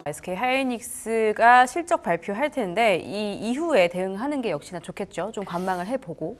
SK 하이닉스가 실적 발표할 텐데 이 이후에 대응하는 게 역시나 좋겠죠. 좀 관망을 해보고.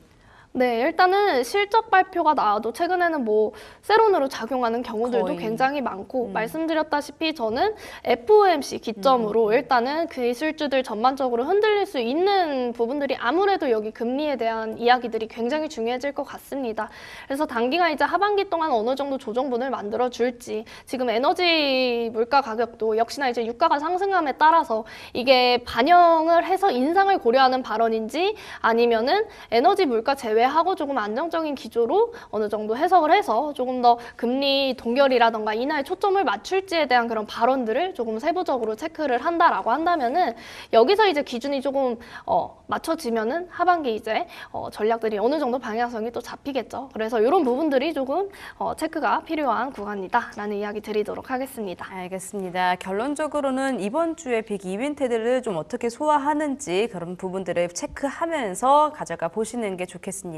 네, 일단은 실적 발표가 나와도 최근에는 뭐 세론으로 작용하는 경우들도 거의. 굉장히 많고 말씀드렸다시피 저는 FOMC 기점으로 일단은 그 기술주들 전반적으로 흔들릴 수 있는 부분들이 아무래도 여기 금리에 대한 이야기들이 굉장히 중요해질 것 같습니다. 그래서 단기간 이제 하반기 동안 어느 정도 조정분을 만들어 줄지, 지금 에너지 물가 가격도 역시나 이제 유가가 상승함에 따라서 이게 반영을 해서 인상을 고려하는 발언인지 아니면은 에너지 물가 제외하고 조금 안정적인 기조로 어느 정도 해석을 해서 조금 더 금리 동결이라던가 인하에 초점을 맞출지에 대한 그런 발언들을 조금 세부적으로 체크를 한다라고 한다면은 여기서 이제 기준이 조금 맞춰지면은 하반기 이제 전략들이 어느 정도 방향성이 또 잡히겠죠. 그래서 이런 부분들이 조금 체크가 필요한 구간이다라는 이야기 드리도록 하겠습니다. 알겠습니다. 결론적으로는 이번 주에 빅 이벤트들을 좀 어떻게 소화하는지 그런 부분들을 체크하면서 가져가 보시는 게 좋겠습니다.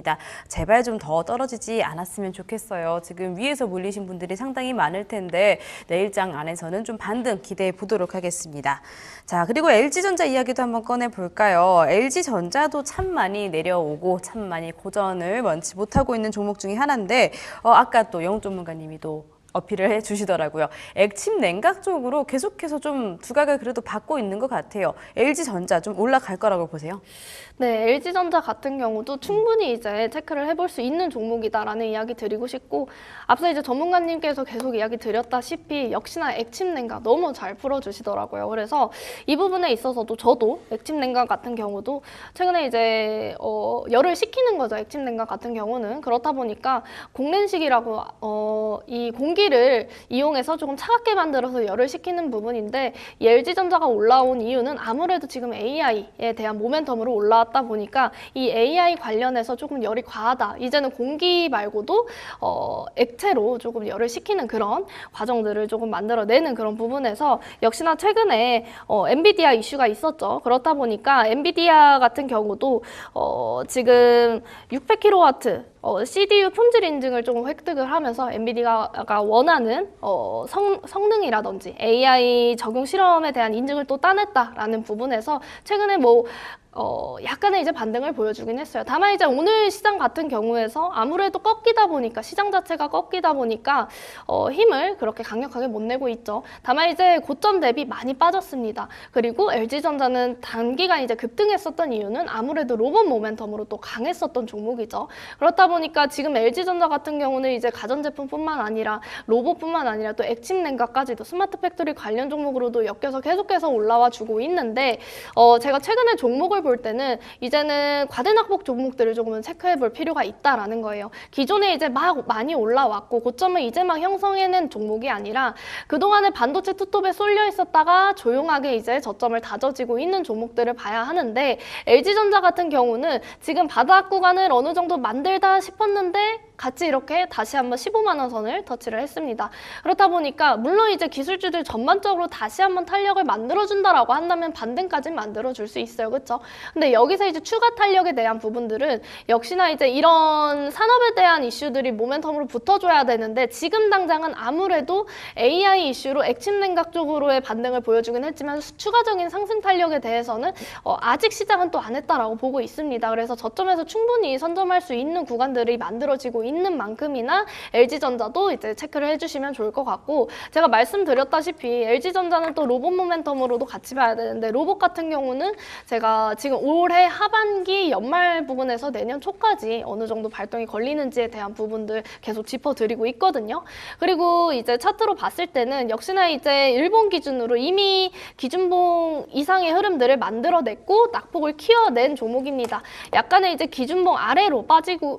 제발 좀 더 떨어지지 않았으면 좋겠어요. 지금 위에서 몰리신 분들이 상당히 많을 텐데 내일장 안에서는 좀 반등 기대해 보도록 하겠습니다. 자, 그리고 LG전자 이야기도 한번 꺼내 볼까요? LG전자도 참 많이 내려오고 참 많이 고전을 원치 못하고 있는 종목 중에 하나인데 아까 또 영욱 전문가님이 또 어필을 해주시더라고요. 액침 냉각 쪽으로 계속해서 좀 두각을 그래도 받고 있는 것 같아요. LG전자 좀 올라갈 거라고 보세요? 네, LG전자 같은 경우도 충분히 이제 체크를 해볼 수 있는 종목이다라는 이야기 드리고 싶고, 앞서 이제 전문가님께서 계속 이야기 드렸다시피 역시나 액침 냉각 너무 잘 풀어주시더라고요. 그래서 이 부분에 있어서도 저도 액침 냉각 같은 경우도 최근에 이제 열을 식히는 거죠. 액침 냉각 같은 경우는 그렇다 보니까 공냉식이라고 이 공기를 이용해서 조금 차갑게 만들어서 열을 식히는 부분인데, 이 LG전자가 올라온 이유는 아무래도 지금 AI에 대한 모멘텀으로 올라왔다 보니까 이 AI 관련해서 조금 열이 과하다. 이제는 공기 말고도 액체로 조금 열을 식히는 그런 과정들을 조금 만들어내는 그런 부분에서 역시나 최근에 엔비디아 이슈가 있었죠. 그렇다 보니까 엔비디아 같은 경우도 지금 600kW CDU 품질 인증을 조금 획득을 하면서 엔비디아가 원하는 성능이라든지 AI 적용 실험에 대한 인증을 또 따냈다라는 부분에서 최근에 뭐 약간의 이제 반등을 보여주긴 했어요. 다만 이제 오늘 시장 같은 경우에서 아무래도 꺾이다 보니까, 시장 자체가 꺾이다 보니까 힘을 그렇게 강력하게 못 내고 있죠. 다만 이제 고점 대비 많이 빠졌습니다. 그리고 LG전자는 단기간 이제 급등했었던 이유는 아무래도 로봇 모멘텀으로 또 강했었던 종목이죠. 그렇다 보니까 지금 LG전자 같은 경우는 이제 가전제품뿐만 아니라 로봇뿐만 아니라 또 액침 냉각까지도 스마트 팩토리 관련 종목으로도 엮여서 계속해서 올라와 주고 있는데, 제가 최근에 종목을 볼 때는 이제는 과대낙폭 종목들을 조금은 체크해 볼 필요가 있다라는 거예요. 기존에 이제 막 많이 올라왔고 고점을 이제 막 형성해낸 종목이 아니라 그동안에 반도체 투톱에 쏠려 있었다가 조용하게 이제 저점을 다져지고 있는 종목들을 봐야 하는데, LG전자 같은 경우는 지금 바닥 구간을 어느 정도 만들다 싶었는데 같이 이렇게 다시 한번 15만 원 선을 터치를 했습니다. 그렇다 보니까 물론 이제 기술주들 전반적으로 다시 한번 탄력을 만들어준다라고 한다면 반등까지 만들어줄 수 있어요. 그렇죠? 근데 여기서 이제 추가 탄력에 대한 부분들은 역시나 이제 이런 산업에 대한 이슈들이 모멘텀으로 붙어줘야 되는데, 지금 당장은 아무래도 AI 이슈로 액침 냉각 쪽으로의 반등을 보여주긴 했지만 추가적인 상승 탄력에 대해서는 아직 시장은 또 안 했다라고 보고 있습니다. 그래서 저점에서 충분히 선점할 수 있는 구간들이 만들어지고 있는 만큼이나 LG전자도 이제 체크를 해주시면 좋을 것 같고, 제가 말씀드렸다시피 LG전자는 또 로봇 모멘텀으로도 같이 봐야 되는데, 로봇 같은 경우는 제가 지금 올해 하반기 연말 부분에서 내년 초까지 어느 정도 발동이 걸리는지에 대한 부분들 계속 짚어드리고 있거든요. 그리고 이제 차트로 봤을 때는 역시나 이제 일본 기준으로 이미 기준봉 이상의 흐름들을 만들어냈고 낙폭을 키워낸 종목입니다. 약간의 이제 기준봉 아래로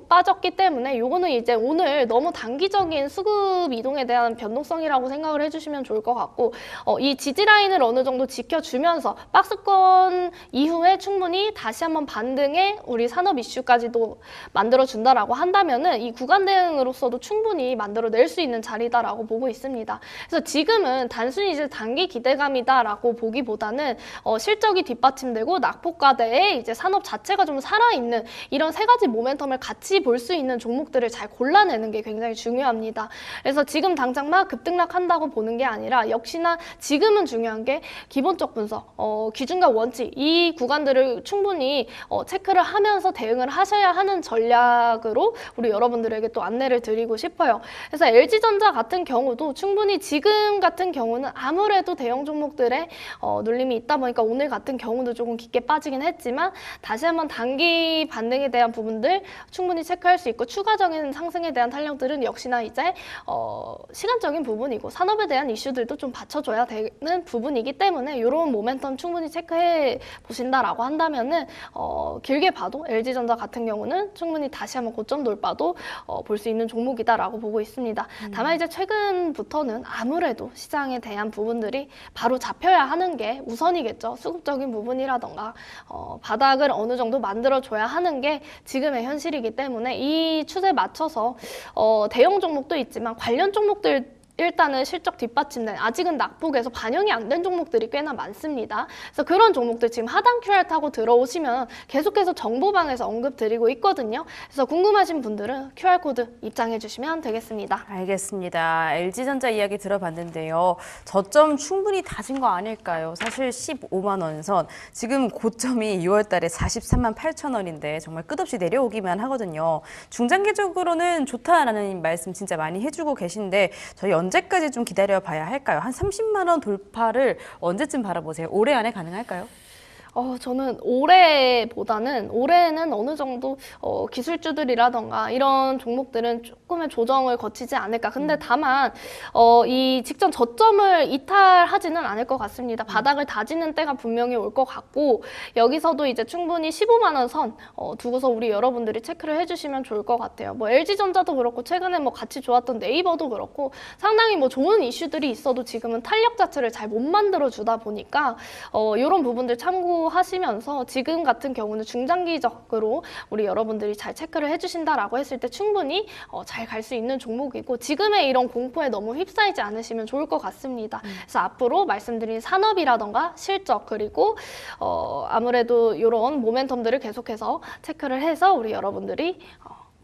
빠졌기 때문에 요거는 이제 오늘 너무 단기적인 수급 이동에 대한 변동성이라고 생각을 해주시면 좋을 것 같고, 이 지지라인을 어느 정도 지켜주면서 박스권 이후에 충분히 다시 한번 반등의 우리 산업 이슈까지도 만들어준다라고 한다면은 이 구간 대응으로서도 충분히 만들어낼 수 있는 자리다라고 보고 있습니다. 그래서 지금은 단순히 이제 단기 기대감이다라고 보기보다는 실적이 뒷받침되고 낙폭과대에 이제 산업 자체가 좀 살아있는 이런 세 가지 모멘텀을 같이 볼 수 있는 종목들을 잘 골라내는 게 굉장히 중요합니다. 그래서 지금 당장 막 급등락한다고 보는 게 아니라 역시나 지금은 중요한 게 기본적 분석, 기준과 원칙 이 구간들을 충분히 체크를 하면서 대응을 하셔야 하는 전략으로 우리 여러분들에게 또 안내를 드리고 싶어요. 그래서 LG전자 같은 경우도 충분히 지금 같은 경우는 아무래도 대형 종목들의 눌림이 있다 보니까 오늘 같은 경우도 조금 깊게 빠지긴 했지만 다시 한번 단기 반등에 대한 부분들 충분히 체크할 수 있고 추가적인 상승에 대한 탄력들은 역시나 이제 시간적인 부분이고 산업에 대한 이슈들도 좀 받쳐줘야 되는 부분이기 때문에 이런 모멘텀 충분히 체크해 보신다라고 한다면은 길게 봐도 LG전자 같은 경우는 충분히 다시 한번 고점 돌파도 볼 수 있는 종목이다라고 보고 있습니다. 다만 이제 최근부터는 아무래도 시장에 대한 부분들이 바로 잡혀야 하는 게 우선이겠죠. 수급적인 부분이라던가 바닥을 어느 정도 만들어줘야 하는 게 지금의 현실이기 때문에 이 추세에 맞춰서 대형 종목도 있지만 관련 종목들 일단은 실적 뒷받침된 아직은 낙폭에서 반영이 안 된 종목들이 꽤나 많습니다. 그래서 그런 종목들 지금 하단 QR 타고 들어오시면 계속해서 정보방에서 언급드리고 있거든요. 그래서 궁금하신 분들은 QR코드 입장해 주시면 되겠습니다. 알겠습니다. LG전자 이야기 들어봤는데요. 저점 충분히 다진 거 아닐까요? 사실 15만 원 선, 지금 고점이 6월 달에 43만 8천 원인데 정말 끝없이 내려오기만 하거든요. 중장기적으로는 좋다라는 말씀 진짜 많이 해주고 계신데 저희 언제까지 좀 기다려 봐야 할까요? 한 30만 원 돌파를 언제쯤 바라보세요? 올해 안에 가능할까요? 저는 올해는 어느 정도 기술주들이라던가 이런 종목들은 조금의 조정을 거치지 않을까. 근데 다만 이 직전 저점을 이탈하지는 않을 것 같습니다. 바닥을 다지는 때가 분명히 올 것 같고 여기서도 이제 충분히 15만 원 선 두고서 우리 여러분들이 체크를 해주시면 좋을 것 같아요. 뭐 LG전자도 그렇고 최근에 뭐 같이 좋았던 네이버도 그렇고 상당히 뭐 좋은 이슈들이 있어도 지금은 탄력 자체를 잘 못 만들어 주다 보니까 이런 부분들 참고하시면서 지금 같은 경우는 중장기적으로 우리 여러분들이 잘 체크를 해주신다라고 했을 때 충분히 잘 갈 수 있는 종목이고 지금의 이런 공포에 너무 휩싸이지 않으시면 좋을 것 같습니다. 그래서 앞으로 말씀드린 산업이라던가 실적 그리고 아무래도 이런 모멘텀들을 계속해서 체크를 해서 우리 여러분들이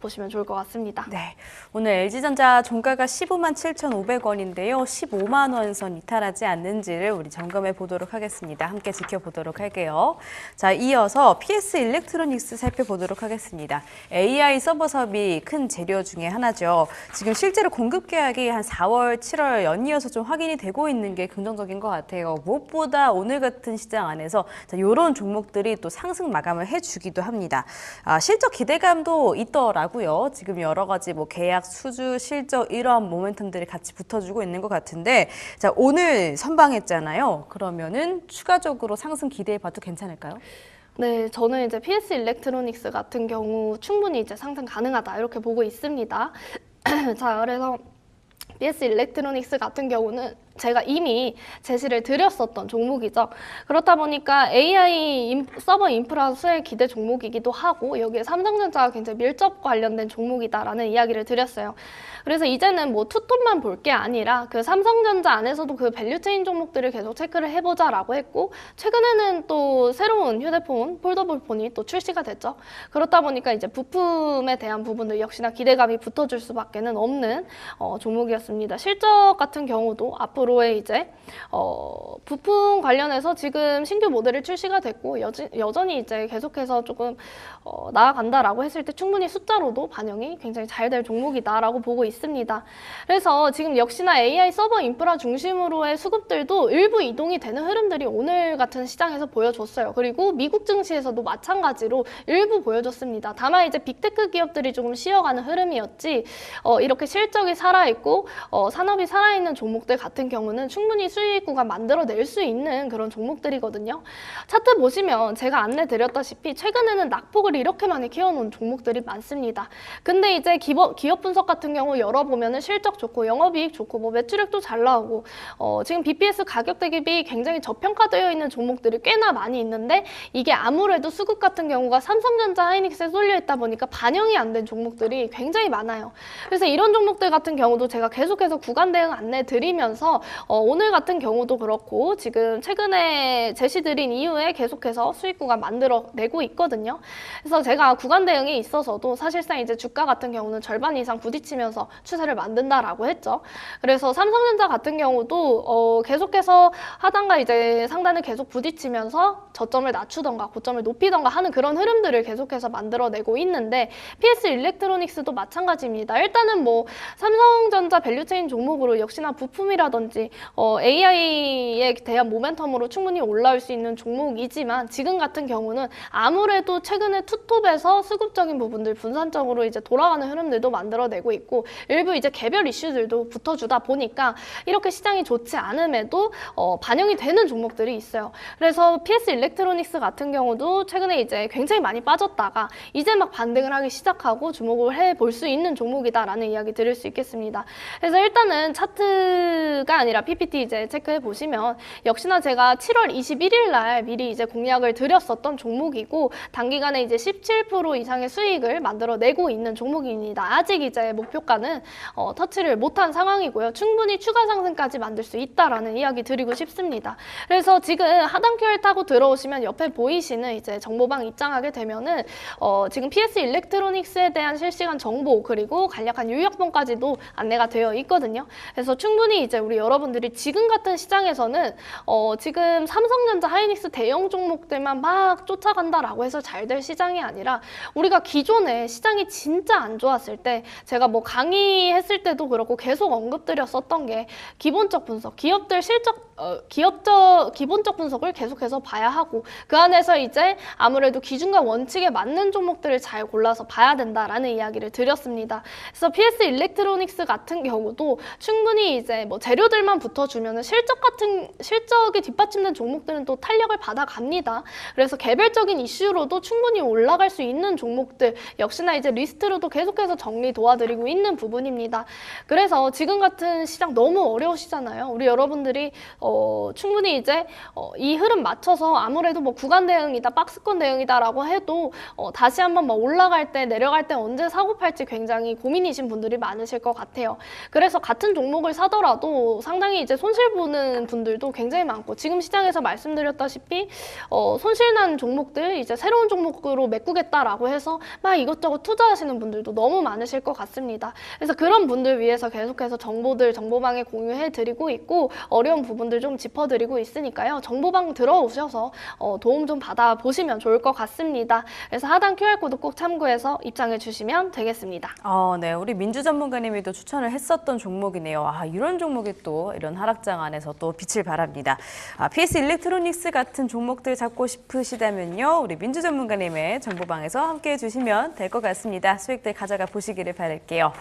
보시면 좋을 것 같습니다. 네, 오늘 LG전자 종가가 15만 7,500원인데요. 15만 원 선 이탈하지 않는지를 우리 점검해 보도록 하겠습니다. 함께 지켜보도록 할게요. 자, 이어서 PS 일렉트로닉스 살펴보도록 하겠습니다. AI 서버 사업이 큰 재료 중에 하나죠. 지금 실제로 공급 계약이 한 4월, 7월 연이어서 좀 확인이 되고 있는 게 긍정적인 것 같아요. 무엇보다 오늘 같은 시장 안에서 이런 종목들이 또 상승 마감을 해주기도 합니다. 실적 기대감도 있더라고요. 지금 여러 가지 뭐 계약, 수주, 실적 이러한 모멘텀들이 같이 붙어주고 있는 것 같은데 자, 오늘 선방했잖아요. 그러면은 추가적으로 상승 기대해봐도 괜찮을까요? 네, 저는 이제 PS 일렉트로닉스 같은 경우 충분히 이제 상승 가능하다 이렇게 보고 있습니다. 자, 그래서 PS 일렉트로닉스 같은 경우는 제가 이미 제시를 드렸었던 종목이죠. 그렇다 보니까 AI 서버 인프라 수혜 기대 종목이기도 하고 여기에 삼성전자가 굉장히 밀접 관련된 종목이다라는 이야기를 드렸어요. 그래서 이제는 뭐 투톱만 볼 게 아니라 그 삼성전자 안에서도 그 밸류체인 종목들을 계속 체크를 해보자라고 했고 최근에는 또 새로운 휴대폰, 폴더블 폰이 또 출시가 됐죠. 그렇다 보니까 이제 부품에 대한 부분들 역시나 기대감이 붙어줄 수밖에 없는 종목이었습니다. 실적 같은 경우도 앞으로의 이제 부품 관련해서 지금 신규 모델이 출시가 됐고 여전히 이제 계속해서 조금 나아간다라고 했을 때 충분히 숫자로도 반영이 굉장히 잘 될 종목이다라고 보고 있습니다. 그래서 지금 역시나 AI 서버 인프라 중심으로의 수급들도 일부 이동이 되는 흐름들이 오늘 같은 시장에서 보여줬어요. 그리고 미국 증시에서도 마찬가지로 일부 보여줬습니다. 다만 이제 빅테크 기업들이 조금 쉬어가는 흐름이었지 이렇게 실적이 살아있고 산업이 살아있는 종목들 같은 경우는 충분히 수익 구간 만들어낼 수 있는 그런 종목들이거든요. 차트 보시면 제가 안내드렸다시피 최근에는 낙폭을 이렇게 많이 키워놓은 종목들이 많습니다. 근데 이제 기업 분석 같은 경우 열어보면은 실적 좋고 영업이익 좋고 뭐 매출액도 잘 나오고 지금 BPS 가격 대비 굉장히 저평가되어 있는 종목들이 꽤나 많이 있는데 이게 아무래도 수급 같은 경우가 삼성전자, 하이닉스에 쏠려 있다 보니까 반영이 안 된 종목들이 굉장히 많아요. 그래서 이런 종목들 같은 경우도 제가 계속해서 구간 대응 안내 드리면서 오늘 같은 경우도 그렇고 지금 최근에 제시드린 이후에 계속해서 수익 구간 만들어내고 있거든요. 그래서 제가 구간 대응에 있어서도 사실상 이제 주가 같은 경우는 절반 이상 부딪히면서 추세를 만든다라고 했죠. 그래서 삼성전자 같은 경우도 계속해서 하단과 이제 상단을 계속 부딪히면서 저점을 낮추던가 고점을 높이던가 하는 그런 흐름들을 계속해서 만들어내고 있는데 PS 일렉트로닉스도 마찬가지입니다. 일단은 뭐 삼성전자 밸류체인 종목으로 역시나 부품이라든지 AI에 대한 모멘텀으로 충분히 올라올 수 있는 종목이지만 지금 같은 경우는 아무래도 최근에 투톱에서 수급적인 부분들 분산적으로 이제 돌아가는 흐름들도 만들어내고 있고 일부 이제 개별 이슈들도 붙어주다 보니까 이렇게 시장이 좋지 않음에도 반영이 되는 종목들이 있어요. 그래서 PS 일렉트로닉스 같은 경우도 최근에 이제 굉장히 많이 빠졌다가 이제 막 반등을 하기 시작하고 주목을 해볼 수 있는 종목이다라는 이야기 드릴 수 있겠습니다. 그래서 일단은 차트가 아니라 PPT 이제 체크해 보시면 역시나 제가 7월 21일 날 미리 이제 공약을 드렸었던 종목이고 단기간에 이제 17% 이상의 수익을 만들어내고 있는 종목입니다. 아직 이제 목표가는 터치를 못한 상황이고요. 충분히 추가 상승까지 만들 수 있다라는 이야기 드리고 싶습니다. 그래서 지금 하단 QR 타고 들어오시면 옆에 보이시는 이제 정보방 입장하게 되면은 지금 PS 일렉트로닉스에 대한 실시간 정보 그리고 간략한 요약본까지도 안내가 되어 있거든요. 그래서 충분히 이제 우리 여러분들이 지금 같은 시장에서는 지금 삼성전자, 하이닉스 대형 종목들만 막 쫓아간다라고 해서 잘 될 시장이 아니라 우리가 기존에 시장이 진짜 안 좋았을 때 제가 뭐 강의했을 때도 그렇고 계속 언급드렸었던 게 기본적 분석, 기업들 실적 기본적 분석을 계속해서 봐야 하고 그 안에서 이제 아무래도 기준과 원칙에 맞는 종목들을 잘 골라서 봐야 된다라는 이야기를 드렸습니다. 그래서 PS 일렉트로닉스 같은 경우도 충분히 이제 뭐 재료들만 붙어주면은 실적이 뒷받침된 종목들은 또 탄력을 받아갑니다. 그래서 개별적인 이슈로도 충분히 올라갈 수 있는 종목들 역시나 이제 리스트로도 계속해서 정리 도와드리고 있는 부분입니다. 그래서 지금 같은 시장 너무 어려우시잖아요. 우리 여러분들이 충분히 이제 이 흐름 맞춰서 아무래도 뭐 구간 대응이다, 박스권 대응이다라고 해도 다시 한번 뭐 올라갈 때, 내려갈 때 언제 사고 팔지 굉장히 고민이신 분들이 많으실 것 같아요. 그래서 같은 종목을 사더라도 상당히 이제 손실 보는 분들도 굉장히 많고 지금 시장에서 말씀드렸다시피 손실난 종목들 이제 새로운 종목으로 메꾸겠다라고 해서 막 이것저것 투자하시는 분들도 너무 많으실 것 같습니다. 그래서 그런 분들 위해서 계속해서 정보방에 공유해드리고 있고 어려운 부분들 좀 짚어드리고 있으니까요. 정보방 들어오셔서 도움 좀 받아보시면 좋을 것 같습니다. 그래서 하단 QR코드 꼭 참고해서 입장해 주시면 되겠습니다. 네. 우리 민주 전문가님이 또 추천을 했었던 종목이네요. 이런 종목이 또 이런 하락장 안에서 또 빛을 발합니다. PS 일렉트로닉스 같은 종목들 잡고 싶으시다면요. 우리 민주 전문가님의 정보방에서 함께해 주시면 될 것 같습니다. 수익들 가져가 보시기를 바랄게요.